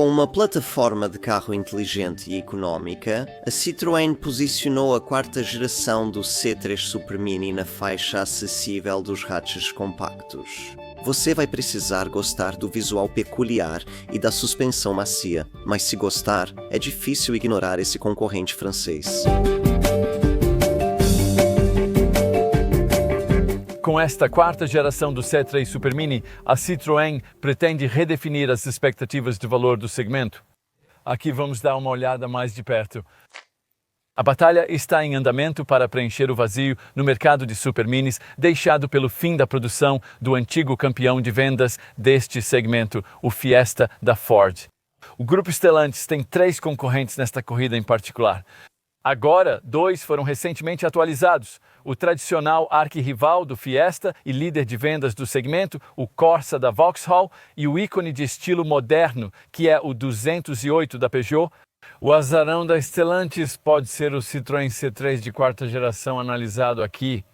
Com uma plataforma de carro inteligente e económica, a Citroën posicionou a quarta geração do C3 Super Mini na faixa acessível dos hatches compactos. Você vai precisar gostar do visual peculiar e da suspensão macia, mas se gostar, é difícil ignorar esse concorrente francês. Com esta quarta geração do C3 Super Mini, a Citroën pretende redefinir as expectativas de valor do segmento. Aqui vamos dar uma olhada mais de perto. A batalha está em andamento para preencher o vazio no mercado de Super Minis, deixado pelo fim da produção do antigo campeão de vendas deste segmento, o Fiesta da Ford. O grupo Stellantis tem 3 concorrentes nesta corrida em particular. Agora, 2 foram recentemente atualizados. O tradicional arquirrival do Fiesta e líder de vendas do segmento, o Corsa da Vauxhall, e o ícone de estilo moderno, que é o 208 da Peugeot. O azarão da Stellantis pode ser o Citroën C3 de quarta geração analisado aqui.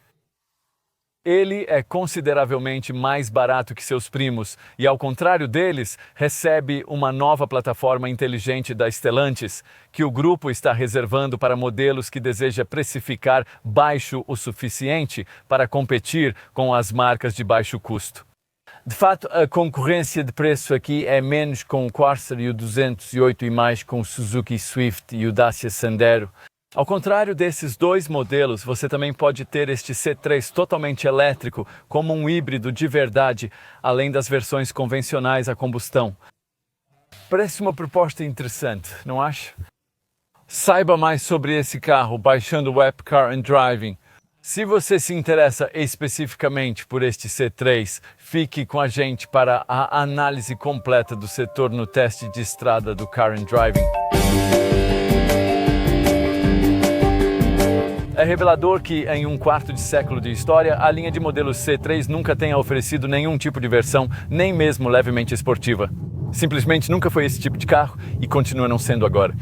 Ele é consideravelmente mais barato que seus primos e, ao contrário deles, recebe uma nova plataforma inteligente da Stellantis, que o grupo está reservando para modelos que deseja precificar baixo o suficiente para competir com as marcas de baixo custo. De fato, a concorrência de preço aqui é menos com o Corsa e o 208 e mais com o Suzuki Swift e o Dacia Sandero. Ao contrário desses 2 modelos, você também pode ter este C3 totalmente elétrico como um híbrido de verdade, além das versões convencionais a combustão. Parece uma proposta interessante, não acha? Saiba mais sobre esse carro baixando o app Car and Driving. Se você se interessa especificamente por este C3, fique com a gente para a análise completa do setor no teste de estrada do Car and Driving. É revelador que, em um quarto de século de história, a linha de modelos C3 nunca tenha oferecido nenhum tipo de versão, nem mesmo levemente esportiva. Simplesmente nunca foi esse tipo de carro e continua não sendo agora.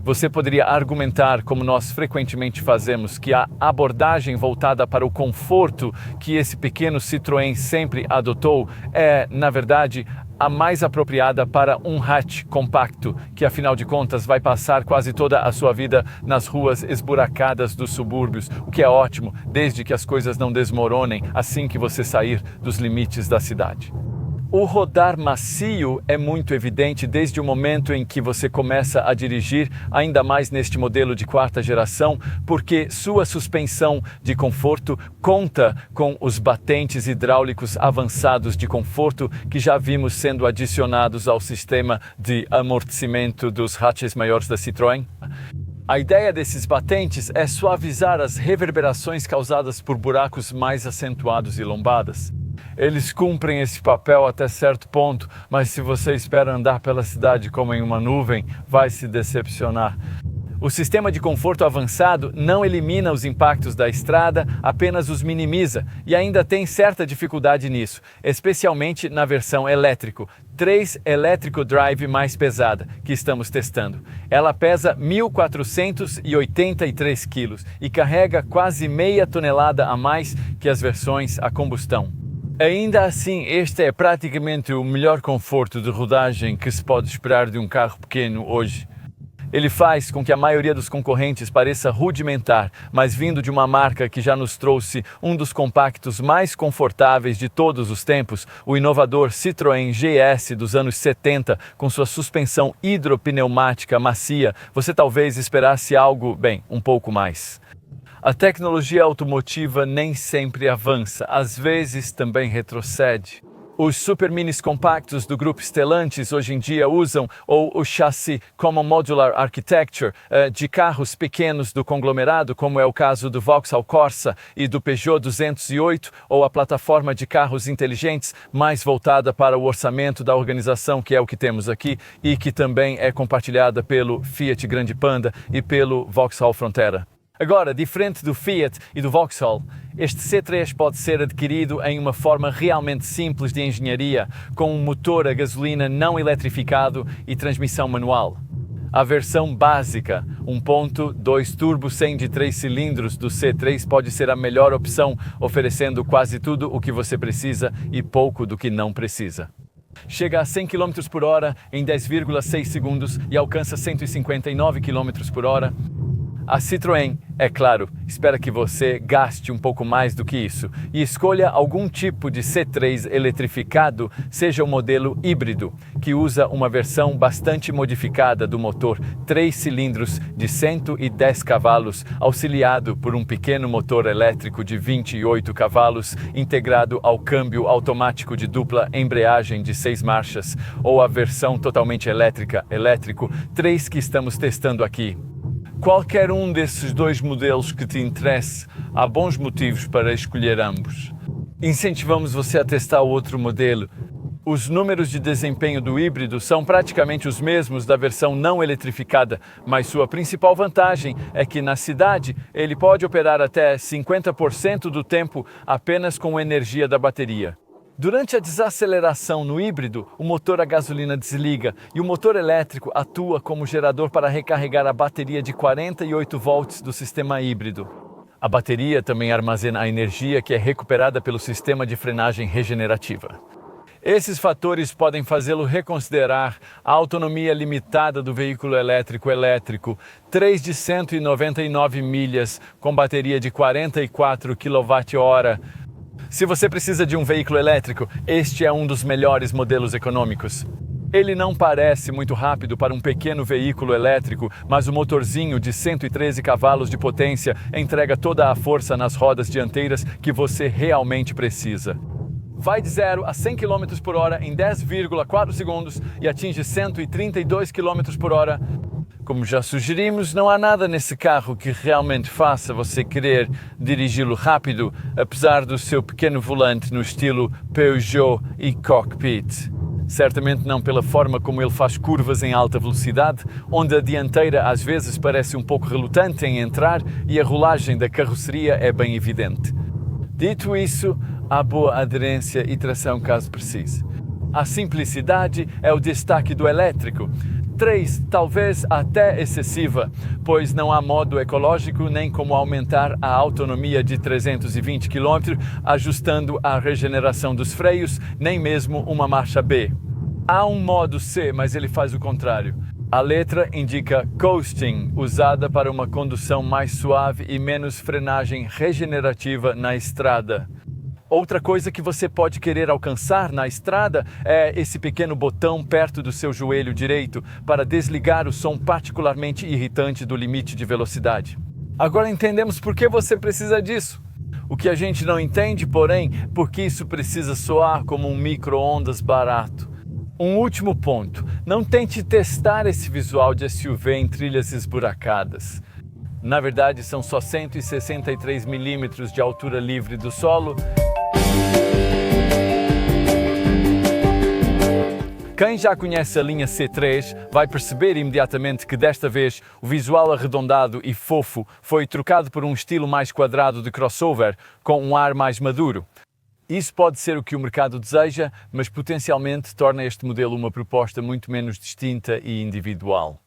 Você poderia argumentar, como nós frequentemente fazemos, que a abordagem voltada para o conforto que esse pequeno Citroën sempre adotou é, na verdade, a mais apropriada para um hatch compacto, que afinal de contas vai passar quase toda a sua vida nas ruas esburacadas dos subúrbios, o que é ótimo, desde que as coisas não desmoronem assim que você sair dos limites da cidade. O rodar macio é muito evidente desde o momento em que você começa a dirigir, ainda mais neste modelo de quarta geração, porque sua suspensão de conforto conta com os batentes hidráulicos avançados de conforto que já vimos sendo adicionados ao sistema de amortecimento dos hatches maiores da Citroën. A ideia desses batentes é suavizar as reverberações causadas por buracos mais acentuados e lombadas. Eles cumprem esse papel até certo ponto, mas se você espera andar pela cidade como em uma nuvem, vai se decepcionar. O sistema de conforto avançado não elimina os impactos da estrada, apenas os minimiza, e ainda tem certa dificuldade nisso, especialmente na versão elétrico, 3 Electric Drive mais pesada, que estamos testando. Ela pesa 1.483 kg e carrega quase meia tonelada a mais que as versões a combustão. Ainda assim, este é praticamente o melhor conforto de rodagem que se pode esperar de um carro pequeno hoje. Ele faz com que a maioria dos concorrentes pareça rudimentar, mas vindo de uma marca que já nos trouxe um dos compactos mais confortáveis de todos os tempos, o inovador Citroën GS dos anos 70, com sua suspensão hidropneumática macia, você talvez esperasse algo, um pouco mais. A tecnologia automotiva nem sempre avança, às vezes também retrocede. Os Super Minis compactos do grupo Stellantis hoje em dia usam o chassi Common Modular Architecture de carros pequenos do conglomerado, como é o caso do Vauxhall Corsa e do Peugeot 208, ou a plataforma de carros inteligentes mais voltada para o orçamento da organização, que é o que temos aqui, e que também é compartilhada pelo Fiat Grande Panda e pelo Vauxhall Frontera. Agora, diferente do Fiat e do Vauxhall, este C3 pode ser adquirido em uma forma realmente simples de engenharia, com um motor a gasolina não eletrificado e transmissão manual. A versão básica, 1.2 turbo 100 de 3 cilindros do C3 pode ser a melhor opção, oferecendo quase tudo o que você precisa e pouco do que não precisa. Chega a 100 km por hora em 10,6 segundos e alcança 159 km por hora. A Citroën, é claro, espera que você gaste um pouco mais do que isso e escolha algum tipo de C3 eletrificado, seja o modelo híbrido, que usa uma versão bastante modificada do motor 3 cilindros de 110 cavalos, auxiliado por um pequeno motor elétrico de 28 cavalos, integrado ao câmbio automático de dupla embreagem de 6 marchas, ou a versão totalmente elétrico 3 que estamos testando aqui. Qualquer um desses dois modelos que te interesse, há bons motivos para escolher ambos. Incentivamos você a testar o outro modelo. Os números de desempenho do híbrido são praticamente os mesmos da versão não eletrificada, mas sua principal vantagem é que na cidade ele pode operar até 50% do tempo apenas com energia da bateria. Durante a desaceleração no híbrido, o motor a gasolina desliga e o motor elétrico atua como gerador para recarregar a bateria de 48 volts do sistema híbrido. A bateria também armazena a energia que é recuperada pelo sistema de frenagem regenerativa. Esses fatores podem fazê-lo reconsiderar a autonomia limitada do veículo elétrico, 3 de 199 milhas com bateria de 44 kWh. Se você precisa de um veículo elétrico, este é um dos melhores modelos econômicos. Ele não parece muito rápido para um pequeno veículo elétrico, mas o motorzinho de 113 cavalos de potência entrega toda a força nas rodas dianteiras que você realmente precisa. Vai de 0 a 100 km por hora em 10,4 segundos e atinge 132 km por hora. Como já sugerimos, não há nada nesse carro que realmente faça você querer dirigi-lo rápido, apesar do seu pequeno volante no estilo Peugeot e cockpit. Certamente não pela forma como ele faz curvas em alta velocidade, onde a dianteira às vezes parece um pouco relutante em entrar e a rolagem da carroceria é bem evidente. Dito isso, há boa aderência e tração caso precise. A simplicidade é o destaque do elétrico. 3, talvez até excessiva, pois não há modo ecológico nem como aumentar a autonomia de 320 km, ajustando a regeneração dos freios, nem mesmo uma marcha B. Há um modo C, mas ele faz o contrário. A letra indica coasting, usada para uma condução mais suave e menos frenagem regenerativa na estrada. Outra coisa que você pode querer alcançar na estrada é esse pequeno botão perto do seu joelho direito para desligar o som particularmente irritante do limite de velocidade. Agora entendemos por que você precisa disso. O que a gente não entende, porém, por que isso precisa soar como um micro-ondas barato. Um último ponto, não tente testar esse visual de SUV em trilhas esburacadas. Na verdade, são só 163 milímetros de altura livre do solo. Quem já conhece a linha C3 vai perceber imediatamente que desta vez o visual arredondado e fofo foi trocado por um estilo mais quadrado de crossover, com um ar mais maduro. Isso pode ser o que o mercado deseja, mas potencialmente torna este modelo uma proposta muito menos distinta e individual.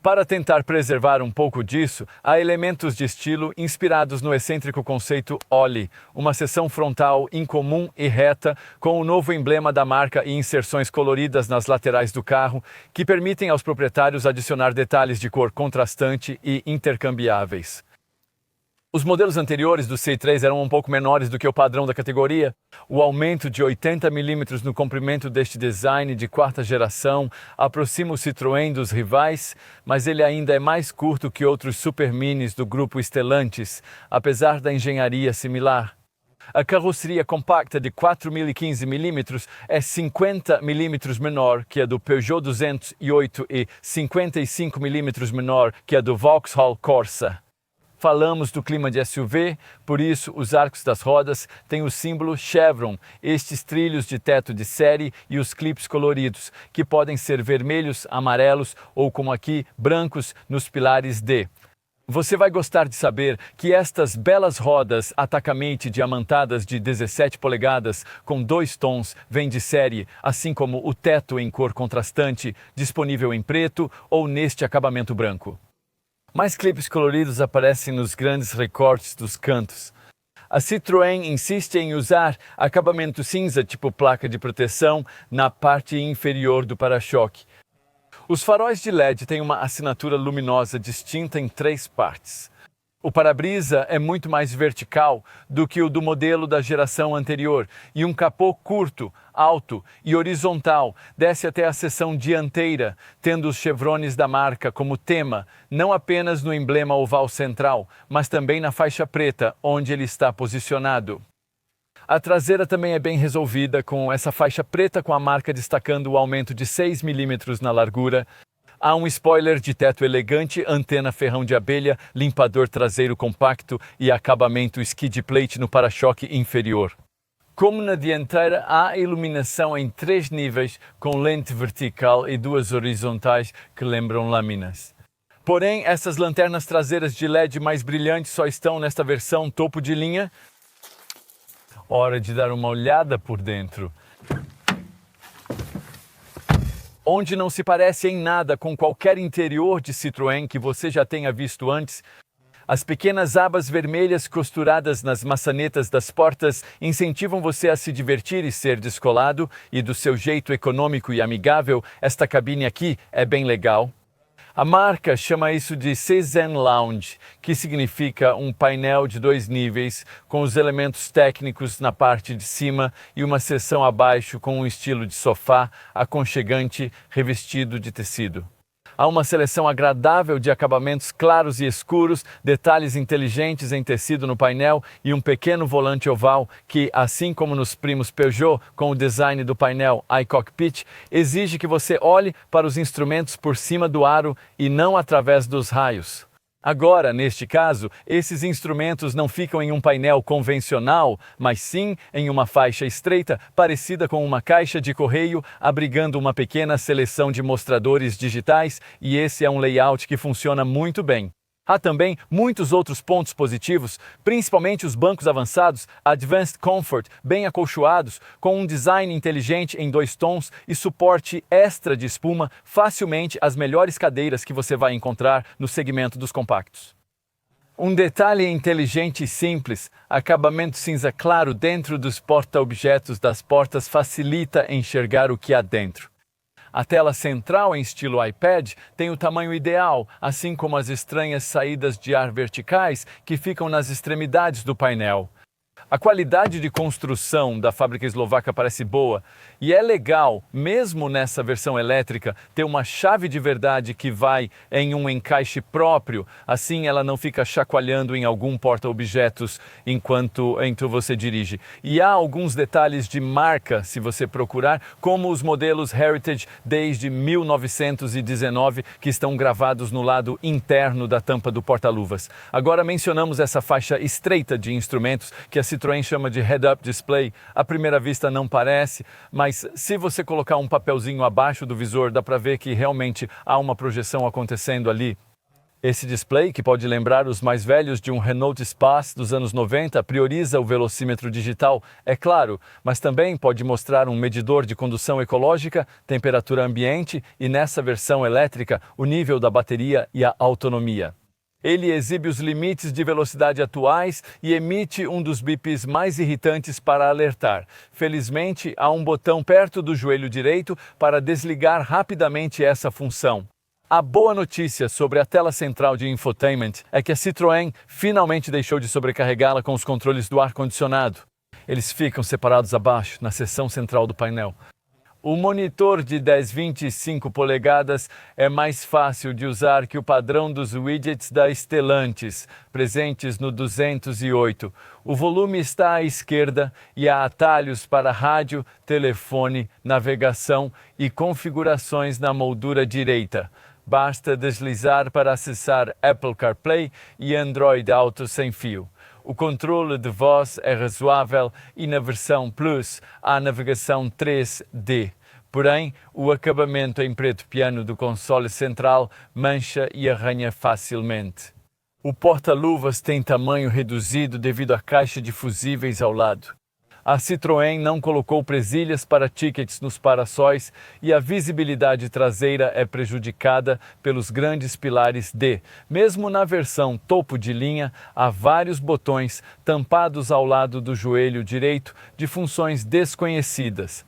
Para tentar preservar um pouco disso, há elementos de estilo inspirados no excêntrico conceito Ollie, uma seção frontal incomum e reta com o novo emblema da marca e inserções coloridas nas laterais do carro que permitem aos proprietários adicionar detalhes de cor contrastante e intercambiáveis. Os modelos anteriores do C3 eram um pouco menores do que o padrão da categoria. O aumento de 80 mm no comprimento deste design de quarta geração aproxima o Citroën dos rivais, mas ele ainda é mais curto que outros Super Minis do grupo Stellantis, apesar da engenharia similar. A carroceria compacta de 4.015 mm é 50 mm menor que a do Peugeot 208 e 55 mm menor que a do Vauxhall Corsa. Falamos do clima de SUV, por isso os arcos das rodas têm o símbolo Chevron, estes trilhos de teto de série e os clipes coloridos, que podem ser vermelhos, amarelos ou, como aqui, brancos nos pilares D. Você vai gostar de saber que estas belas rodas atacamente diamantadas de 17 polegadas com 2 tons vêm de série, assim como o teto em cor contrastante, disponível em preto ou neste acabamento branco. Mais clipes coloridos aparecem nos grandes recortes dos cantos. A Citroën insiste em usar acabamento cinza tipo placa de proteção na parte inferior do para-choque. Os faróis de LED têm uma assinatura luminosa distinta em 3 partes. O para-brisa é muito mais vertical do que o do modelo da geração anterior e um capô curto, alto e horizontal desce até a seção dianteira, tendo os chevrones da marca como tema, não apenas no emblema oval central, mas também na faixa preta, onde ele está posicionado. A traseira também é bem resolvida, com essa faixa preta com a marca destacando o aumento de 6 mm na largura. Há um spoiler de teto elegante, antena ferrão de abelha, limpador traseiro compacto e acabamento skid plate no para-choque inferior. Como na dianteira, há iluminação em 3 níveis, com lente vertical e 2 horizontais que lembram lâminas. Porém, essas lanternas traseiras de LED mais brilhantes só estão nesta versão topo de linha. Hora de dar uma olhada por dentro. Onde não se parece em nada com qualquer interior de Citroën que você já tenha visto antes, as pequenas abas vermelhas costuradas nas maçanetas das portas incentivam você a se divertir e ser descolado, e do seu jeito econômico e amigável, esta cabine aqui é bem legal. A marca chama isso de Cézanne Lounge, que significa um painel de 2 níveis, com os elementos técnicos na parte de cima e uma seção abaixo com um estilo de sofá aconchegante revestido de tecido. Há uma seleção agradável de acabamentos claros e escuros, detalhes inteligentes em tecido no painel e um pequeno volante oval que, assim como nos primos Peugeot, com o design do painel iCockpit, exige que você olhe para os instrumentos por cima do aro e não através dos raios. Agora, neste caso, esses instrumentos não ficam em um painel convencional, mas sim em uma faixa estreita, parecida com uma caixa de correio, abrigando uma pequena seleção de mostradores digitais, e esse é um layout que funciona muito bem. Há também muitos outros pontos positivos, principalmente os bancos avançados, Advanced Comfort, bem acolchoados, com um design inteligente em 2 tons e suporte extra de espuma, facilmente as melhores cadeiras que você vai encontrar no segmento dos compactos. Um detalhe inteligente e simples, acabamento cinza claro dentro dos porta-objetos das portas facilita enxergar o que há dentro. A tela central em estilo iPad tem o tamanho ideal, assim como as estranhas saídas de ar verticais que ficam nas extremidades do painel. A qualidade de construção da fábrica eslovaca parece boa e é legal, mesmo nessa versão elétrica, ter uma chave de verdade que vai em um encaixe próprio, assim ela não fica chacoalhando em algum porta-objetos enquanto você dirige. E há alguns detalhes de marca, se você procurar, como os modelos Heritage desde 1919, que estão gravados no lado interno da tampa do porta-luvas. Agora mencionamos essa faixa estreita de instrumentos que a Citroën chama de head-up display. À primeira vista não parece, mas se você colocar um papelzinho abaixo do visor, dá para ver que realmente há uma projeção acontecendo ali. Esse display, que pode lembrar os mais velhos de um Renault Espace dos anos 90, prioriza o velocímetro digital, é claro, mas também pode mostrar um medidor de condução ecológica, temperatura ambiente e, nessa versão elétrica, o nível da bateria e a autonomia. Ele exibe os limites de velocidade atuais e emite um dos bips mais irritantes para alertar. Felizmente, há um botão perto do joelho direito para desligar rapidamente essa função. A boa notícia sobre a tela central de infotainment é que a Citroën finalmente deixou de sobrecarregá-la com os controles do ar-condicionado. Eles ficam separados abaixo, na seção central do painel. O monitor de 10,25 polegadas é mais fácil de usar que o padrão dos widgets da Stellantis, presentes no 208. O volume está à esquerda e há atalhos para rádio, telefone, navegação e configurações na moldura direita. Basta deslizar para acessar Apple CarPlay e Android Auto sem fio. O controle de voz é razoável e na versão Plus há navegação 3D. Porém, o acabamento em preto piano do console central mancha e arranha facilmente. O porta-luvas tem tamanho reduzido devido à caixa de fusíveis ao lado. A Citroën não colocou presilhas para tickets nos para-sóis e a visibilidade traseira é prejudicada pelos grandes pilares D. Mesmo na versão topo de linha, há vários botões tampados ao lado do joelho direito de funções desconhecidas.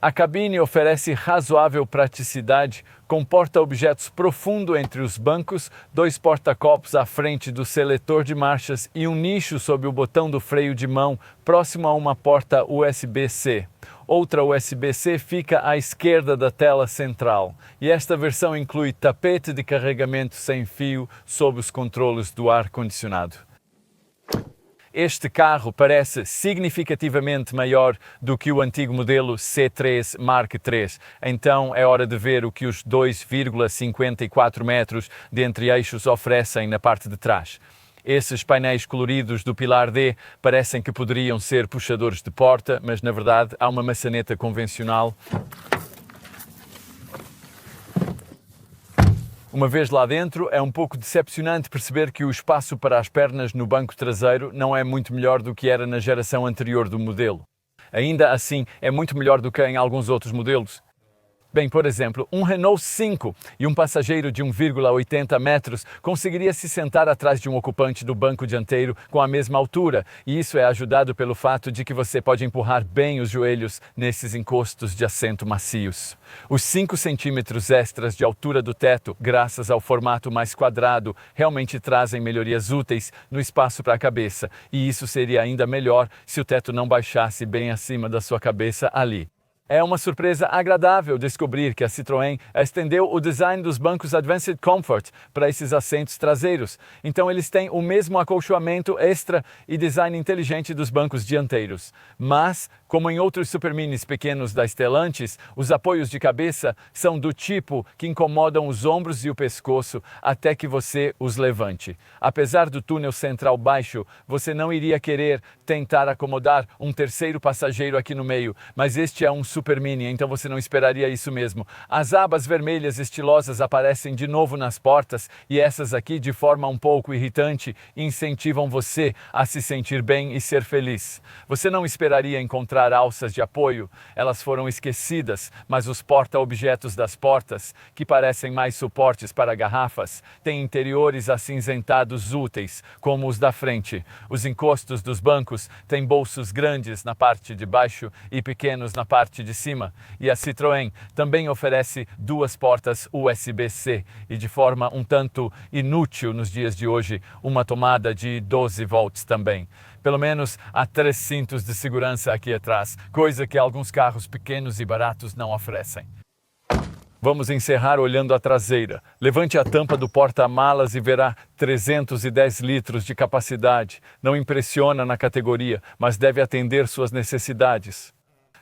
A cabine oferece razoável praticidade, com porta-objetos profundo entre os bancos, 2 porta-copos à frente do seletor de marchas e um nicho sob o botão do freio de mão, próximo a uma porta USB-C. Outra USB-C fica à esquerda da tela central. E esta versão inclui tapete de carregamento sem fio sob os controles do ar-condicionado. Este carro parece significativamente maior do que o antigo modelo C3 Mark III, então é hora de ver o que os 2,54 metros de entre-eixos oferecem na parte de trás. Esses painéis coloridos do pilar D parecem que poderiam ser puxadores de porta, mas na verdade há uma maçaneta convencional. Uma vez lá dentro, é um pouco decepcionante perceber que o espaço para as pernas no banco traseiro não é muito melhor do que era na geração anterior do modelo. Ainda assim, é muito melhor do que em alguns outros modelos. Bem, por exemplo, um Renault 5 e um passageiro de 1,80 metros conseguiria se sentar atrás de um ocupante do banco dianteiro com a mesma altura, e isso é ajudado pelo fato de que você pode empurrar bem os joelhos nesses encostos de assento macios. Os 5 centímetros extras de altura do teto, graças ao formato mais quadrado, realmente trazem melhorias úteis no espaço para a cabeça, e isso seria ainda melhor se o teto não baixasse bem acima da sua cabeça ali. É uma surpresa agradável descobrir que a Citroën estendeu o design dos bancos Advanced Comfort para esses assentos traseiros. Então eles têm o mesmo acolchoamento extra e design inteligente dos bancos dianteiros. Mas, como em outros Superminis pequenos da Stellantis, os apoios de cabeça são do tipo que incomodam os ombros e o pescoço até que você os levante. Apesar do túnel central baixo, você não iria querer tentar acomodar um terceiro passageiro aqui no meio, mas este é um Supermini, então você não esperaria isso mesmo. As abas vermelhas estilosas aparecem de novo nas portas e essas aqui, de forma um pouco irritante, incentivam você a se sentir bem e ser feliz. Você não esperaria encontrar alças de apoio, elas foram esquecidas, mas os porta-objetos das portas, que parecem mais suportes para garrafas, têm interiores acinzentados úteis, como os da frente. Os encostos dos bancos têm bolsos grandes na parte de baixo e pequenos na parte de cima, e a Citroën também oferece 2 portas USB-C e, de forma um tanto inútil nos dias de hoje, uma tomada de 12 volts também. Pelo menos há 3 cintos de segurança aqui atrás, coisa que alguns carros pequenos e baratos não oferecem. Vamos encerrar olhando a traseira. Levante a tampa do porta-malas e verá 310 litros de capacidade. Não impressiona na categoria, mas deve atender suas necessidades.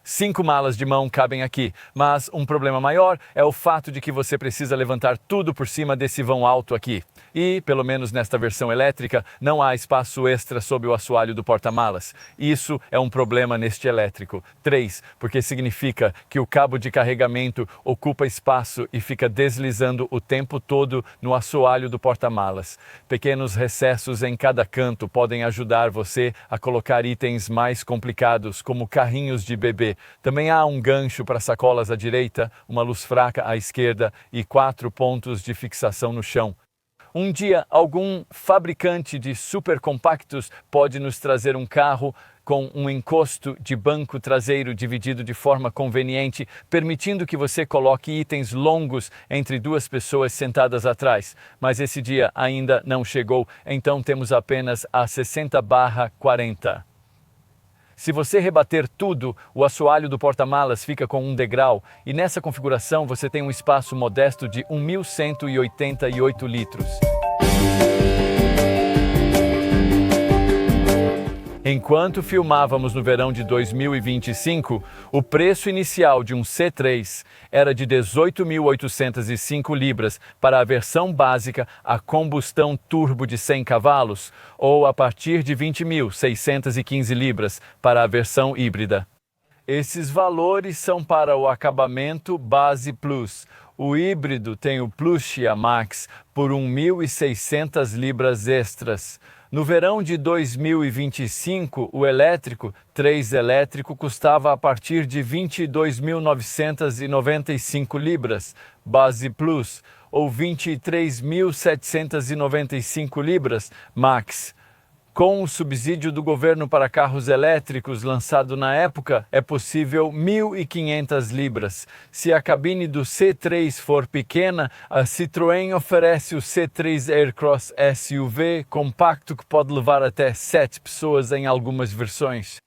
5 malas de mão cabem aqui, mas um problema maior é o fato de que você precisa levantar tudo por cima desse vão alto aqui. E, pelo menos nesta versão elétrica, não há espaço extra sob o assoalho do porta-malas. Isso é um problema neste elétrico. 3, porque significa que o cabo de carregamento ocupa espaço e fica deslizando o tempo todo no assoalho do porta-malas. Pequenos recessos em cada canto podem ajudar você a colocar itens mais complicados, como carrinhos de bebê. Também há um gancho para sacolas à direita, uma luz fraca à esquerda e 4 pontos de fixação no chão. Um dia, algum fabricante de supercompactos pode nos trazer um carro com um encosto de banco traseiro dividido de forma conveniente, permitindo que você coloque itens longos entre 2 pessoas sentadas atrás. Mas esse dia ainda não chegou, então temos apenas a 60/40. Se você rebater tudo, o assoalho do porta-malas fica com um degrau e nessa configuração você tem um espaço modesto de 1.188 litros. Enquanto filmávamos no verão de 2025, o preço inicial de um C3 era de 18.805 libras para a versão básica a combustão turbo de 100 cavalos ou a partir de 20.615 libras para a versão híbrida. Esses valores são para o acabamento Base Plus. O híbrido tem o Plus Max por 1.600 libras extras. No verão de 2025, o elétrico 3 elétrico custava a partir de 22.995 libras, base plus, ou 23.795 libras, max. Com o subsídio do governo para carros elétricos lançado na época, é possível 1.500 libras. Se a cabine do C3 for pequena, a Citroën oferece o C3 Aircross SUV compacto que pode levar até 7 pessoas em algumas versões.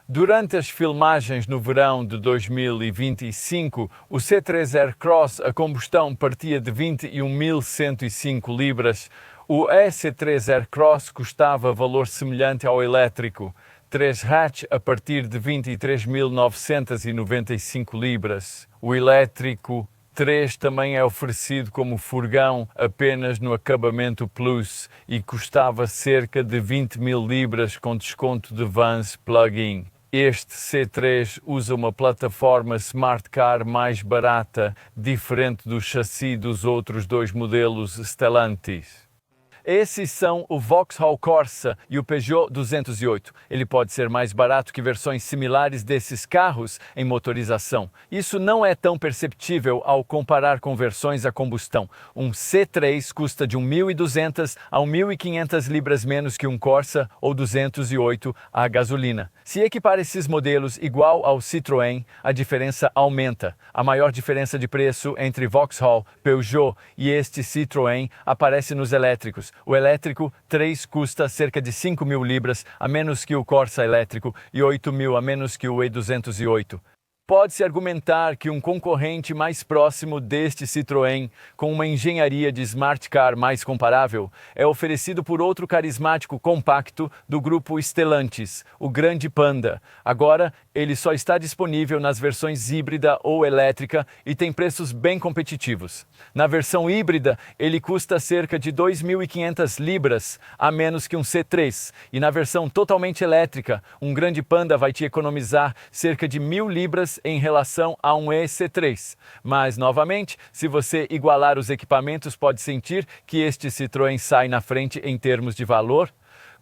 Durante as filmagens no verão de 2025, o C3 Aircross a combustão partia de 21.105 libras. O EC3 Aircross custava valor semelhante ao elétrico, 3 hatch a partir de 23.995 libras. O elétrico 3 também é oferecido como furgão apenas no acabamento Plus e custava cerca de 20.000 libras com desconto de vans plug-in. Este C3 usa uma plataforma Smart Car mais barata, diferente do chassi dos outros dois modelos Stellantis. Esses são o Vauxhall Corsa e o Peugeot 208. Ele pode ser mais barato que versões similares desses carros em motorização. Isso não é tão perceptível ao comparar com versões a combustão. Um C3 custa de 1.200 a 1.500 libras menos que um Corsa ou 208 a gasolina. Se equipar esses modelos igual ao Citroën, a diferença aumenta. A maior diferença de preço entre Vauxhall, Peugeot e este Citroën aparece nos elétricos. O elétrico 3 custa cerca de 5.000 libras a menos que o Corsa elétrico e 8.000 a menos que o E208. Pode-se argumentar que um concorrente mais próximo deste Citroën, com uma engenharia de Smart Car mais comparável, é oferecido por outro carismático compacto do grupo Stellantis, o Grande Panda. Agora, ele só está disponível nas versões híbrida ou elétrica e tem preços bem competitivos. Na versão híbrida, ele custa cerca de 2.500 libras, a menos que um C3. E na versão totalmente elétrica, um Grande Panda vai te economizar cerca de 1.000 libras em relação a um EC3. Mas, novamente, se você igualar os equipamentos, pode sentir que este Citroën sai na frente em termos de valor.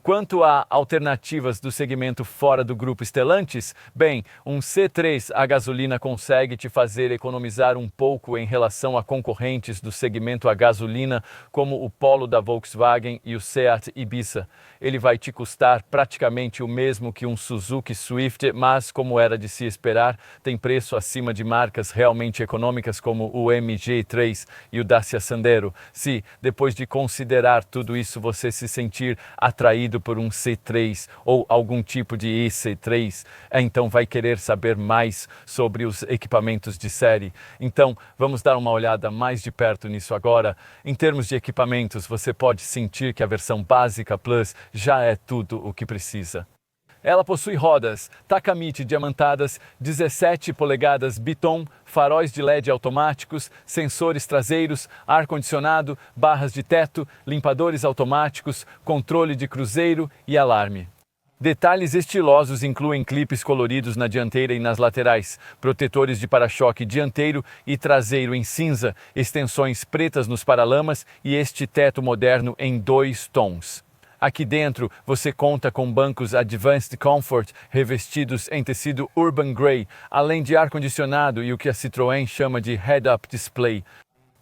Quanto a alternativas do segmento fora do grupo Stellantis, bem, um C3 a gasolina consegue te fazer economizar um pouco em relação a concorrentes do segmento a gasolina, como o Polo da Volkswagen e o Seat Ibiza. Ele vai te custar praticamente o mesmo que um Suzuki Swift, mas, como era de se esperar, tem preço acima de marcas realmente econômicas como o MG3 e o Dacia Sandero. Se, depois de considerar tudo isso, você se sentir atraído por um C3 ou algum tipo de EC3, então vai querer saber mais sobre os equipamentos de série. Então, vamos dar uma olhada mais de perto nisso agora. Em termos de equipamentos, você pode sentir que a versão básica Plus já é tudo o que precisa. Ela possui rodas Takamichi diamantadas, 17 polegadas Biton, faróis de LED automáticos, sensores traseiros, ar-condicionado, barras de teto, limpadores automáticos, controle de cruzeiro e alarme. Detalhes estilosos incluem clipes coloridos na dianteira e nas laterais, protetores de para-choque dianteiro e traseiro em cinza, extensões pretas nos paralamas e este teto moderno em 2 tons. Aqui dentro você conta com bancos Advanced Comfort revestidos em tecido Urban Grey, além de ar-condicionado e o que a Citroën chama de Head-Up Display.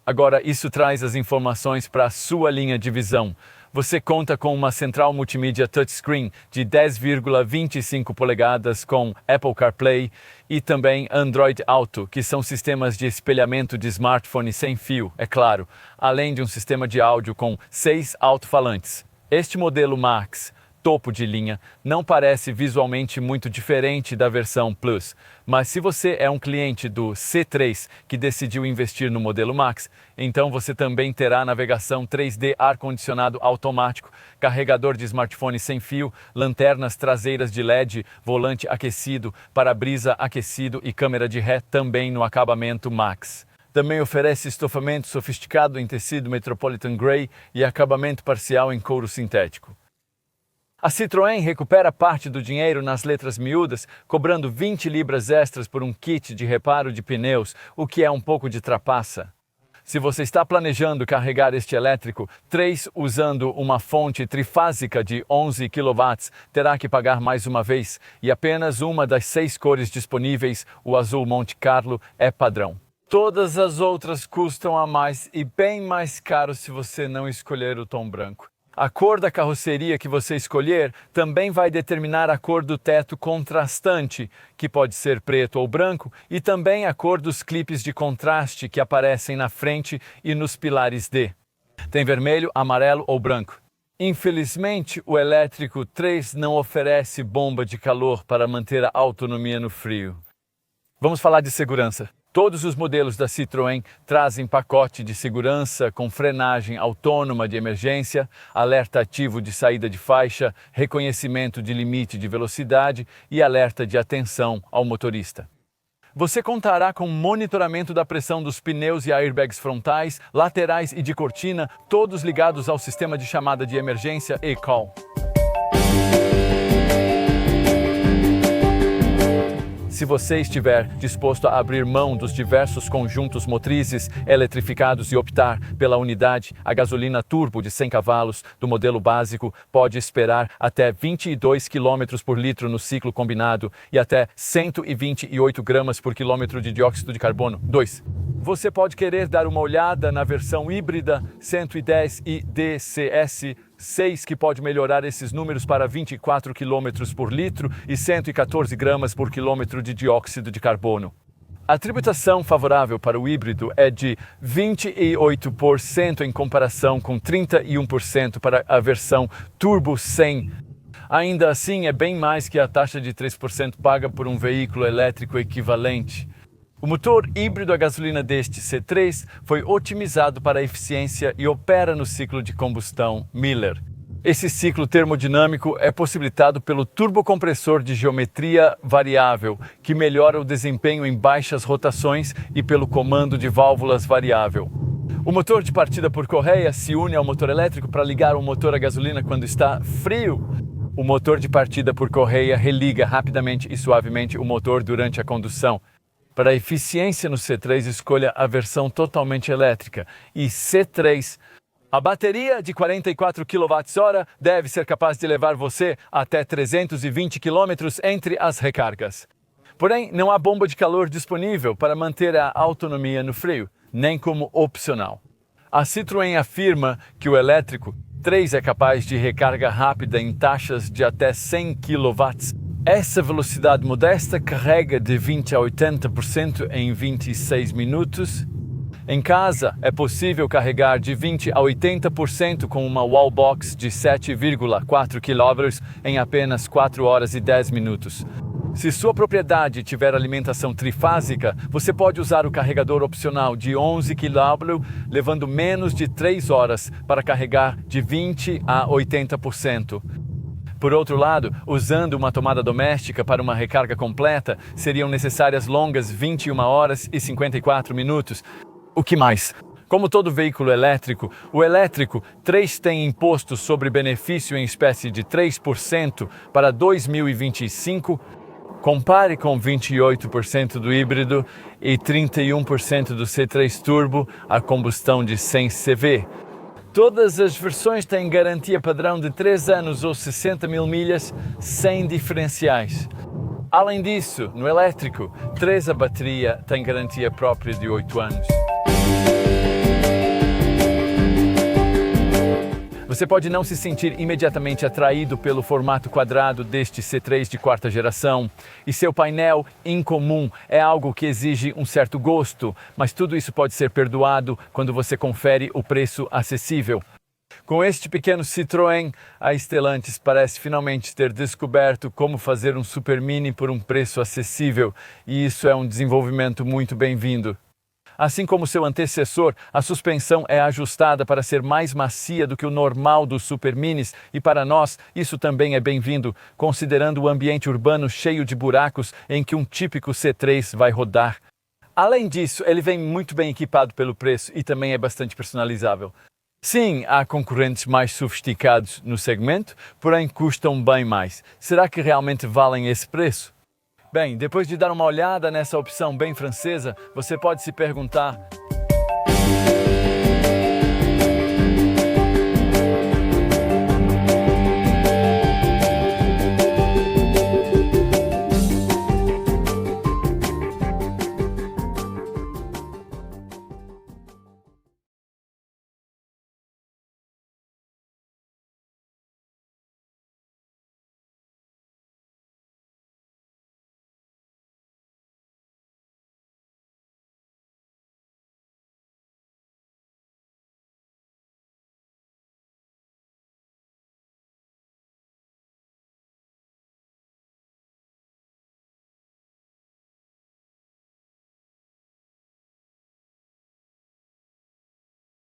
Agora isso traz as informações para a sua linha de visão. Você conta com uma central multimídia touchscreen de 10,25 polegadas com Apple CarPlay e também Android Auto, que são sistemas de espelhamento de smartphone sem fio, é claro, além de um sistema de áudio com 6 alto-falantes. Este modelo Max, topo de linha, não parece visualmente muito diferente da versão Plus, mas se você é um cliente do C3 que decidiu investir no modelo Max, então você também terá navegação 3D, ar-condicionado automático, carregador de smartphone sem fio, lanternas traseiras de LED, volante aquecido, para-brisa aquecido e câmera de ré também no acabamento Max. Também oferece estofamento sofisticado em tecido Metropolitan Grey e acabamento parcial em couro sintético. A Citroën recupera parte do dinheiro nas letras miúdas, cobrando 20 libras extras por um kit de reparo de pneus, o que é um pouco de trapaça. Se você está planejando carregar este elétrico 3 usando uma fonte trifásica de 11 kW, terá que pagar mais uma vez, e apenas uma das 6 cores disponíveis, o azul Monte Carlo, é padrão. Todas as outras custam a mais e bem mais caro se você não escolher o tom branco. A cor da carroceria que você escolher também vai determinar a cor do teto contrastante, que pode ser preto ou branco, e também a cor dos clipes de contraste que aparecem na frente e nos pilares D. Tem vermelho, amarelo ou branco. Infelizmente, o elétrico 3 não oferece bomba de calor para manter a autonomia no frio. Vamos falar de segurança. Todos os modelos da Citroën trazem pacote de segurança com frenagem autônoma de emergência, alerta ativo de saída de faixa, reconhecimento de limite de velocidade e alerta de atenção ao motorista. Você contará com monitoramento da pressão dos pneus e airbags frontais, laterais e de cortina, todos ligados ao sistema de chamada de emergência eCall. Se você estiver disposto a abrir mão dos diversos conjuntos motrizes eletrificados e optar pela unidade a gasolina turbo de 100 cavalos do modelo básico, pode esperar até 22 km por litro no ciclo combinado e até 128 gramas por quilômetro de dióxido de carbono. 2. Você pode querer dar uma olhada na versão híbrida 110 e DCS 6, que pode melhorar esses números para 24 km por litro e 114 gramas por quilômetro de dióxido de carbono. A tributação favorável para o híbrido é de 28% em comparação com 31% para a versão Turbo 100. Ainda assim, é bem mais que a taxa de 3% paga por um veículo elétrico equivalente. O motor híbrido a gasolina deste C3 foi otimizado para a eficiência e opera no ciclo de combustão Miller. Esse ciclo termodinâmico é possibilitado pelo turbocompressor de geometria variável, que melhora o desempenho em baixas rotações, e pelo comando de válvulas variável. O motor de partida por correia se une ao motor elétrico para ligar o motor a gasolina quando está frio. O motor de partida por correia religa rapidamente e suavemente o motor durante a condução. Para a eficiência no C3, escolha a versão totalmente elétrica e C3. A bateria de 44 kWh deve ser capaz de levar você até 320 km entre as recargas. Porém, não há bomba de calor disponível para manter a autonomia no frio, nem como opcional. A Citroën afirma que o elétrico 3 é capaz de recarga rápida em taxas de até 100 kW. Essa velocidade modesta carrega de 20 a 80% em 26 minutos. Em casa, é possível carregar de 20 a 80% com uma wallbox de 7,4 kW em apenas 4 horas e 10 minutos. Se sua propriedade tiver alimentação trifásica, você pode usar o carregador opcional de 11 kW, levando menos de 3 horas para carregar de 20 a 80%. Por outro lado, usando uma tomada doméstica para uma recarga completa, seriam necessárias longas 21 horas e 54 minutos. O que mais? Como todo veículo elétrico, o elétrico 3 tem imposto sobre benefício em espécie de 3% para 2025. Compare com 28% do híbrido e 31% do C3 Turbo a combustão de 100 CV. Todas as versões têm garantia padrão de 3 anos ou 60 mil milhas, sem diferenciais. Além disso, no elétrico, 3 a bateria tem garantia própria de 8 anos. Você pode não se sentir imediatamente atraído pelo formato quadrado deste C3 de quarta geração, e seu painel incomum é algo que exige um certo gosto, mas tudo isso pode ser perdoado quando você confere o preço acessível. Com este pequeno Citroën, a Stellantis parece finalmente ter descoberto como fazer um Super Mini por um preço acessível, e isso é um desenvolvimento muito bem-vindo. Assim como seu antecessor, a suspensão é ajustada para ser mais macia do que o normal dos Super Minis, e para nós isso também é bem-vindo, considerando o ambiente urbano cheio de buracos em que um típico C3 vai rodar. Além disso, ele vem muito bem equipado pelo preço e também é bastante personalizável. Sim, há concorrentes mais sofisticados no segmento, porém custam bem mais. Será que realmente valem esse preço? Bem, depois de dar uma olhada nessa opção bem francesa, você pode se perguntar: